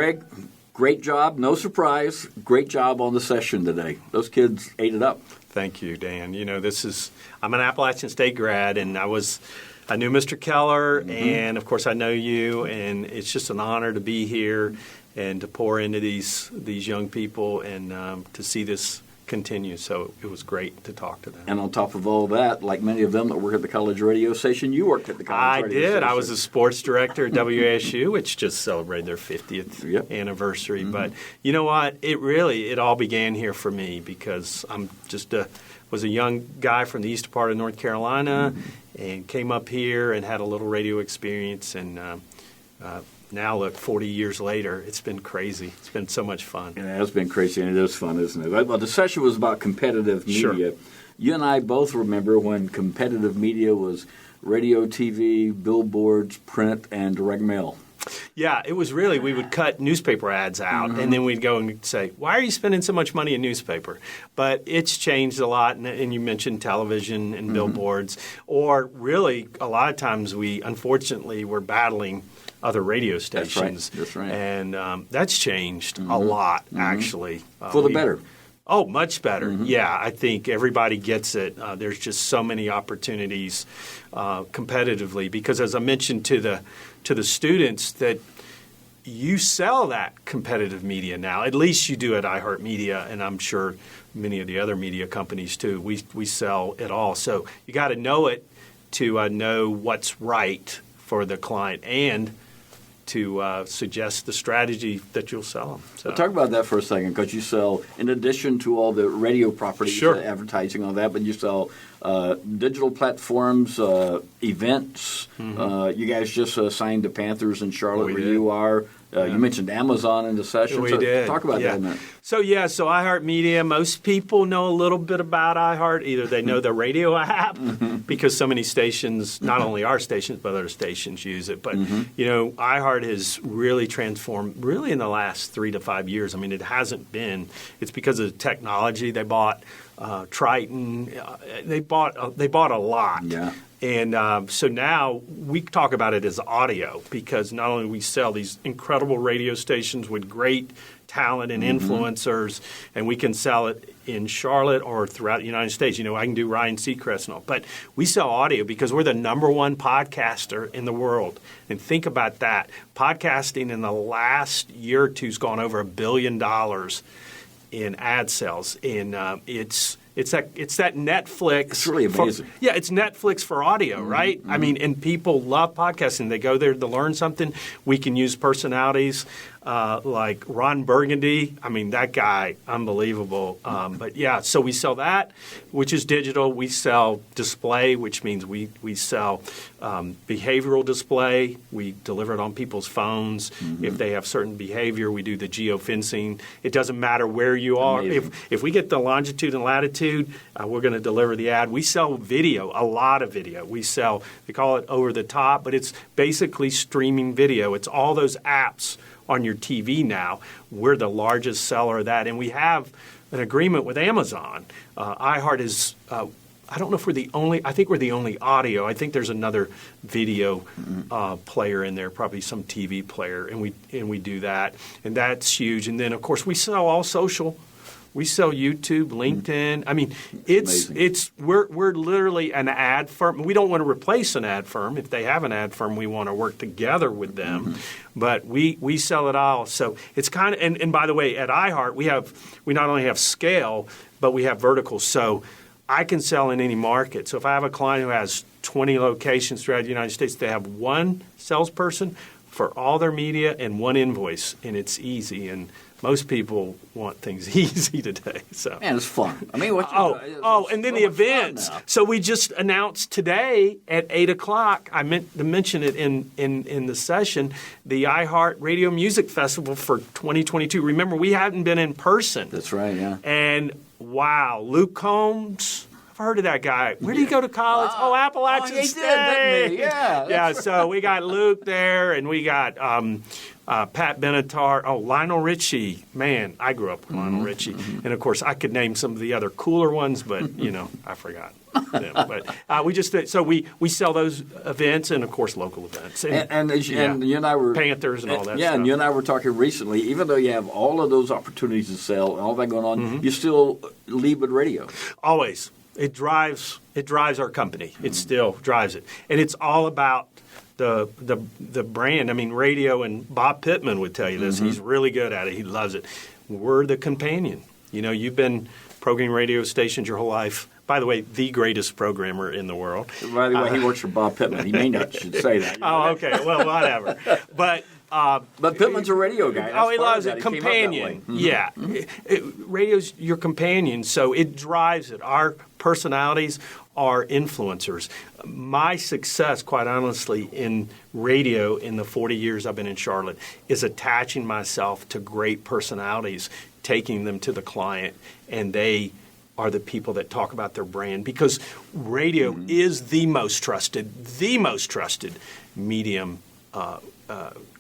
Craig, great job. No surprise. Great job on the session today. Those kids ate it up. Thank you, Dan. I'm an Appalachian State grad, and I knew Mr. Kellar, and of course I know you, and it's just an honor to be here and to pour into these young people and to see this continue. So it was great to talk to them. And on top of all that, like many of them that work at the college radio station, you worked at the college radio station. I did. I was a sports director at WASU, which just celebrated their 50th anniversary. But you know what? It all began here for me because I'm just was a young guy from the eastern part of North Carolina and came up here and had a little radio experience. And now, look, 40 years later, it's been crazy. It's been so much fun. It has been crazy, and it is fun, isn't it? Well, the session was about competitive media. Sure. You and I both remember when competitive media was radio, TV, billboards, print, and direct mail. Yeah, it was really, we would cut newspaper ads out, and then we'd go and say, why are you spending so much money in newspaper? But it's changed a lot, and you mentioned television and billboards, or really, a lot of times unfortunately, we're battling other radio stations. That's right. And that's changed a lot, actually. For the better. Oh, much better. Yeah, I think everybody gets it. There's just so many opportunities competitively because, as I mentioned to the students, that you sell that competitive media now. At least you do at iHeartMedia, and I'm sure many of the other media companies too. We sell it all. So you got to know it to know what's right for the client and to suggest the strategy that you'll sell them. So. Well, talk about that for a second, because you sell, in addition to all the radio properties, advertising on that, but you sell digital platforms, events. You guys just signed the Panthers in Charlotte, where you are. You mentioned Amazon in the session. We did. Talk about that a minute. So iHeartMedia, most people know a little bit about iHeart. Either they know the radio app because so many stations, not only our stations, but other stations use it. But, iHeart has really transformed really in the last 3 to 5 years. I mean, it hasn't been. It's because of the technology. They bought Triton. They bought a lot. Yeah. And so now we talk about it as audio because not only we sell these incredible radio stations with great talent and influencers, and we can sell it in Charlotte or throughout the United States. I can do Ryan Seacrest and all. But we sell audio because we're the #1 podcaster in the world. And think about that. Podcasting in the last year or two has gone over $1 billion in ad sales. And it's that Netflix. It's really amazing. It's Netflix for audio, right? I mean, and people love podcasting. They go there to learn something. We can use personalities like Ron Burgundy. I mean, that guy, unbelievable. So we sell that, which is digital. We sell display, which means we sell behavioral display. We deliver it on people's phones. If they have certain behavior, we do the geofencing. It doesn't matter where you are. If we get the longitude and latitude, we're going to deliver the ad. We sell video, a lot of video. They call it over the top, but it's basically streaming video. It's all those apps on your TV now. We're the largest seller of that, and we have an agreement with Amazon. iHeart is, I don't know if we're the only, I think we're the only audio. I think there's another video player in there, probably some TV player, and we do that, and that's huge. And then, of course, we sell all social. We sell YouTube, LinkedIn. I mean, we're literally an ad firm. We don't want to replace an ad firm. If they have an ad firm, we want to work together with them. But we sell it all. So it's kind of and by the way, at iHeart we not only have scale, but we have verticals. So I can sell in any market. So if I have a client who has 20 locations throughout the United States, they have one salesperson for all their media and one invoice, and it's easy. And most people want things easy today. So and it's fun. I mean, and then the events. So we just announced today at 8:00. I meant to mention it in the session. The iHeart Radio Music Festival for 2022. Remember, we hadn't been in person. That's right. Yeah. And wow, Luke Combs. heard of that guy. Where did he go to college? Appalachian he State. did, didn't he? Yeah. Yeah, so we got Luke there, and we got Pat Benatar. Lionel Richie. Man, I grew up with Lionel Richie. And, of course, I could name some of the other cooler ones, but, I forgot them. But we just so we sell those events and, of course, local events. And you and I were Panthers and all that stuff. And you and I were talking recently, even though you have all of those opportunities to sell and all that going on, you still lead with radio. Always. It drives our company. It still drives it. And it's all about the brand. I mean, radio, and Bob Pittman would tell you this. He's really good at it. He loves it. We're the companion. You've been programming radio stations your whole life. By the way, the greatest programmer in the world. By the way, he works for Bob Pittman. He may not should say that. Okay. Well, whatever. But Pittman's a radio guy. He loves it. Companion. Yeah. Radio's your companion, so it drives it. Our personalities are influencers. My success, quite honestly, in radio in the 40 years I've been in Charlotte is attaching myself to great personalities, taking them to the client, and they are the people that talk about their brand, because radio is the most trusted medium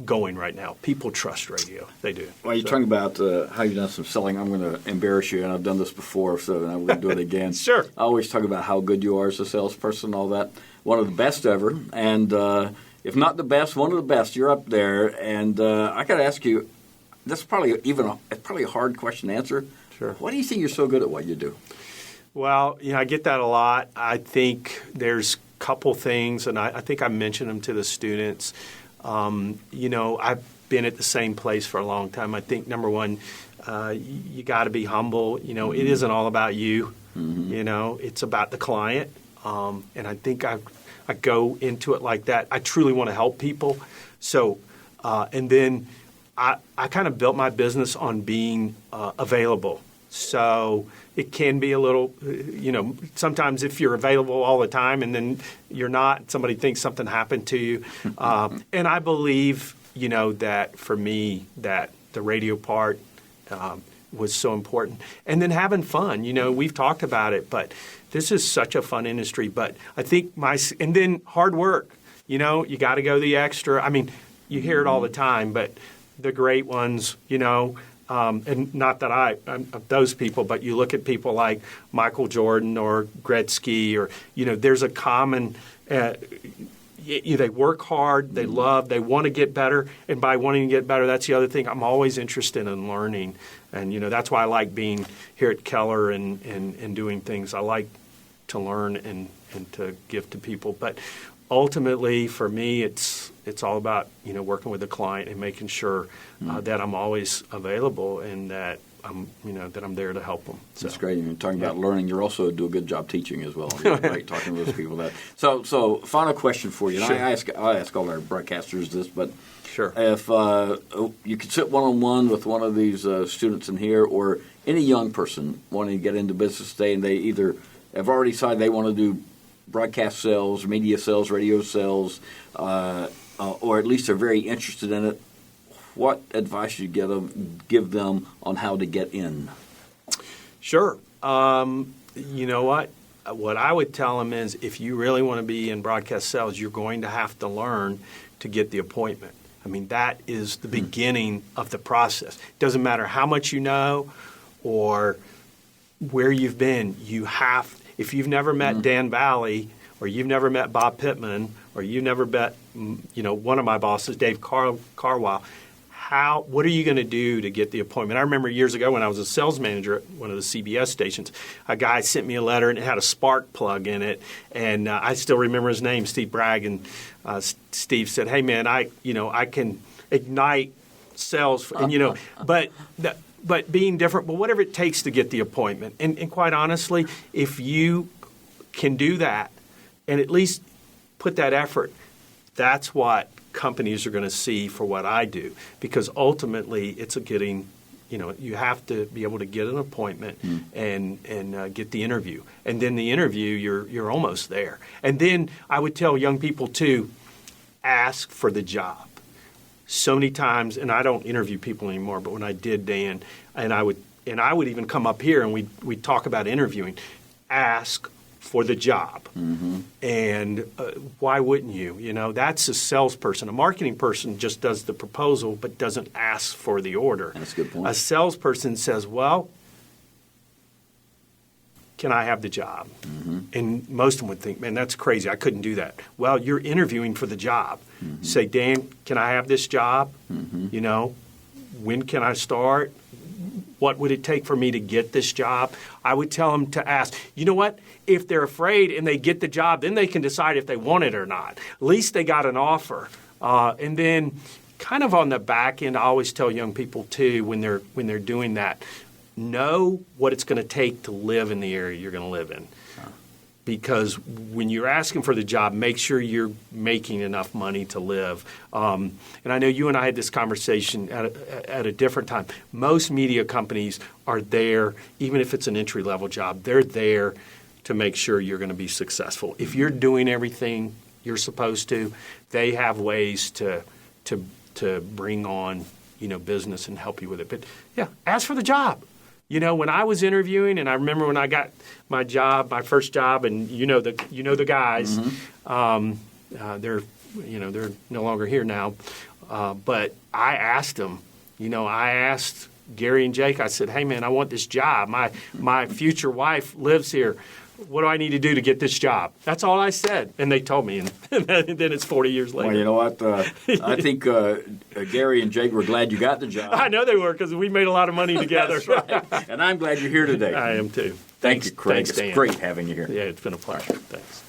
going right now. People trust radio. They do. Well, you're talking about how you've done some selling. I'm going to embarrass you, and I've done this before, so I'm going to do it again. Sure. I always talk about how good you are as a salesperson and all that. One of the best ever, and if not the best, one of the best. You're up there, and I got to ask you, this is probably a hard question to answer. Sure. Why do you think you're so good at what you do? Well, I get that a lot. I think there's a couple things, and I think I mentioned them to the students. I've been at the same place for a long time. I think, number one, you got to be humble. It isn't all about you. It's about the client. And I think I go into it like that. I truly want to help people. So, and then I kind of built my business on being available. So it can be a little, sometimes if you're available all the time and then you're not, somebody thinks something happened to you. And I believe, that for me, that the radio part was so important. And then having fun, we've talked about it, but this is such a fun industry. But I think and then hard work, you got to go the extra. I mean, you hear it all the time, but the great ones, and not that I'm those people, but you look at people like Michael Jordan or Gretzky, or there's a common. They work hard, they love, they want to get better, and by wanting to get better, that's the other thing. I'm always interested in learning, and that's why I like being here at Kellar and doing things. I like to learn and to give to people, but ultimately, for me, it's all about working with the client and making sure that I'm always available and that I'm there to help them. So. That's great. You're talking about learning. You also do a good job teaching as well. Right, talking to those people. So final question for you. And sure. I ask all our broadcasters this, but sure. If you could sit one-on-one with one of these students in here, or any young person wanting to get into business today, and they either have already decided they want to do broadcast sales, media sales, radio sales, or at least they're very interested in it, what advice you give them on how to get in? Sure. You know what? What I would tell them is, if you really want to be in broadcast sales, you're going to have to learn to get the appointment. I mean, that is the beginning of the process. It doesn't matter how much you know or where you've been. If you've never met Dan Valley, or you've never met Bob Pittman, or you've never met, one of my bosses, Dave Carwile, what are you going to do to get the appointment? I remember years ago when I was a sales manager at one of the CBS stations, a guy sent me a letter and it had a spark plug in it, and I still remember his name, Steve Bragg, and Steve said, "Hey man, I can ignite sales," and but being different, but whatever it takes to get the appointment. And quite honestly, if you can do that and at least put that effort, that's what companies are going to see for what I do, because ultimately it's you have to be able to get an appointment and get the interview. And then the interview, you're almost there. And then I would tell young people too, ask for the job. So many times, and I don't interview people anymore, but when I did, Dan, and I would even come up here and we'd talk about interviewing. Ask for the job. Mm-hmm. And why wouldn't you? You know, that's a salesperson. A marketing person just does the proposal but doesn't ask for the order. That's a good point. A salesperson says, well, can I have the job? Mm-hmm. And most of them would think, man, that's crazy. I couldn't do that. Well, you're interviewing for the job. Mm-hmm. Say, Dan, can I have this job? Mm-hmm. You know, when can I start? What would it take for me to get this job? I would tell them to ask. You know what? If they're afraid and they get the job, then they can decide if they want it or not. At least they got an offer. And then kind of on the back end, I always tell young people too when they're doing that, know what it's going to take to live in the area you're going to live in. Because when you're asking for the job, make sure you're making enough money to live. And I know you and I had this conversation at a different time. Most media companies are there, even if it's an entry-level job, they're there to make sure you're going to be successful. If you're doing everything you're supposed to, they have ways to bring on, you know, business and help you with it. But yeah, ask for the job. You know, when I was interviewing, and I remember when I got my job, my first job, and you know the guys, Mm-hmm. they're no longer here now, but I asked them. You know, I asked Gary and Jake. I said, "Hey, man, I want this job. My future wife lives here. What do I need to do to get this job?" That's all I said, and they told me. And then it's 40 years later. Well, you know what? I think Gary and Jake were glad you got the job. I know they were because we made a lot of money together. That's right. And I'm glad you're here today. I am too. Thank you, Craig. Thanks, Dan. It's great having you here. Yeah, it's been a pleasure. Thanks.